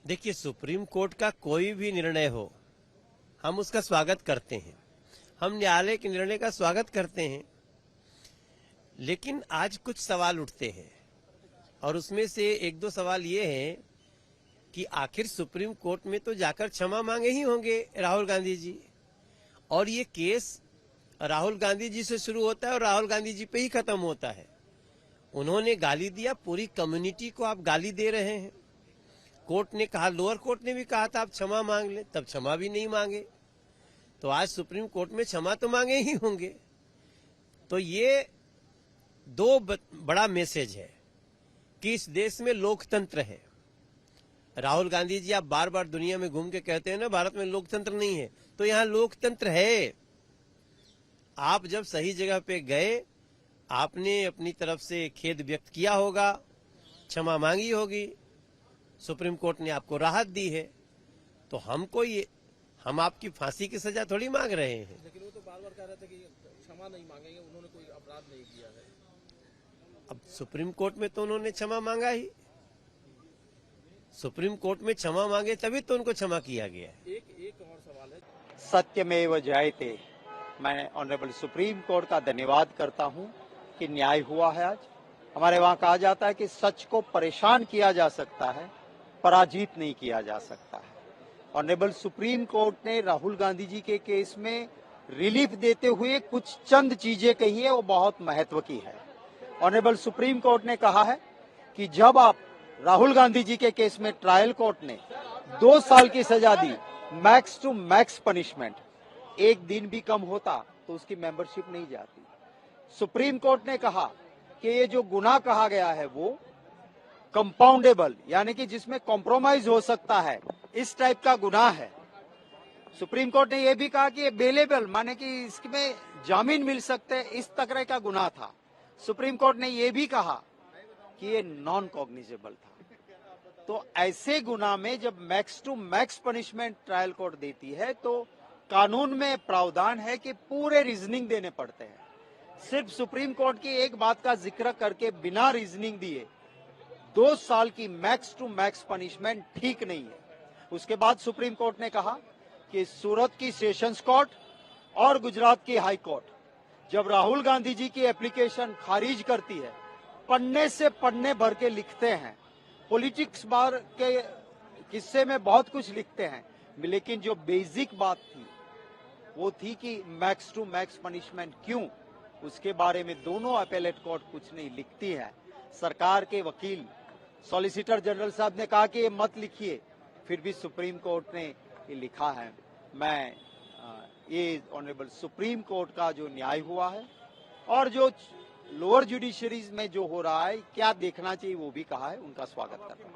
देखिए, supreme court का कोई भी निर्णय हो, हम उसका स्वागत करते हैं। हम न्यायालय के निर्णय का स्वागत करते हैं, लेकिन आज कुछ सवाल उठते हैं और उसमें से एक दो सवाल ये हैं कि आखिर सुप्रीम कोर्ट में तो जाकर क्षमा मांगे ही होंगे राहुल गांधी जी, और ये केस राहुल गांधी जी से शुरू होता है और राहुल गांधी जी पे ही खत्म होता है। उन्होंने गाली दिया, पूरी कम्युनिटी को आप गाली दे रहे हैं। कोर्ट ने कहा, लोअर कोर्ट ने भी कहा था आप क्षमा मांग लें, तब क्षमा भी नहीं मांगे, तो आज सुप्रीम कोर्ट में क्षमा तो मांगे ही होंगे। तो ये दो बड़ा मैसेज है कि इस देश में लोकतंत्र है। राहुल गांधी जी, आप बार बार दुनिया में घूम के कहते हैं ना भारत में लोकतंत्र नहीं है, तो यहां लोकतंत्र है। आप जब सही जगह पे गए, आपने अपनी तरफ से खेद व्यक्त किया होगा, क्षमा मांगी होगी, सुप्रीम कोर्ट ने आपको राहत दी है, तो हम आपकी फांसी की सजा थोड़ी मांग रहे हैं। लेकिन वो तो बार बार कह रहे थे कि क्षमा नहीं मांगेंगे, उन्होंने कोई अपराध नहीं किया है। अब सुप्रीम कोर्ट में तो उन्होंने क्षमा मांगा ही, सुप्रीम कोर्ट में क्षमा मांगे तभी तो उनको क्षमा किया गया है। एक और सवाल है, सत्यमेव जयते। मैं ऑनरेबल सुप्रीम कोर्ट का धन्यवाद करता हूं कि न्याय हुआ है। आज हमारे वहां कहा जाता है कि सच को परेशान किया जा सकता है, पराजित नहीं किया जा सकता है। ऑनरेबल सुप्रीम कोर्ट ने राहुल गांधी जी के केस में रिलीफ देते हुए कुछ चंद चीजें कही है, वो बहुत महत्व की है। ऑनरेबल सुप्रीम कोर्ट ने कहा है कि जब आप राहुल गांधी जी के केस में ट्रायल कोर्ट ने 2 साल की सजा दी, मैक्स टू मैक्स पनिशमेंट, एक दिन भी कम होता तो उसकी मेंबरशिप नहीं जाती। सुप्रीम कोर्ट ने कहा कि ये जो गुनाह कहा गया है वो कंपाउंडेबल, यानी कि जिसमें कॉम्प्रोमाइज हो सकता है, इस टाइप का गुनाह है। सुप्रीम कोर्ट ने यह भी कहा कि ये बेलेबल, माने कि इसमें जामीन मिल सकते हैं, इस तरह का गुनाह था। सुप्रीम कोर्ट ने यह भी कहा कि ये नॉन कॉग्निजेबल था। तो ऐसे गुनाह में जब max to max punishment trial court देती है तो कानून में प्रावधान है कि पूरे रीजनिंग देने पड़ते हैं। सिर्फ सुप्रीम कोर्ट की एक बात का जिक्र करके बिना रीजनिंग दिए 2 साल की मैक्स टू मैक्स पनिशमेंट ठीक नहीं है। उसके बाद सुप्रीम कोर्ट ने कहा कि सूरत की सेशंस कोर्ट और गुजरात की हाई कोर्ट जब राहुल गांधी जी की एप्लीकेशन खारिज करती है, पन्ने से पन्ने भर के लिखते हैं, पॉलिटिक्स बार के किस्से में बहुत कुछ लिखते हैं, लेकिन जो बेसिक बात थी वो थी कि मैक्स टू मैक्स पनिशमेंट क्यों, उसके बारे में दोनों अपेलेट कोर्ट कुछ नहीं लिखती है। सरकार के वकील सॉलिसिटर जनरल साहब ने कहा कि ये मत लिखिए, फिर भी सुप्रीम कोर्ट ने ये लिखा है। मैं ये ऑनरेबल सुप्रीम कोर्ट का जो न्याय हुआ है और जो लोअर जुडिशरीज में जो हो रहा है, क्या देखना चाहिए वो भी कहा है, उनका स्वागत करता हूं।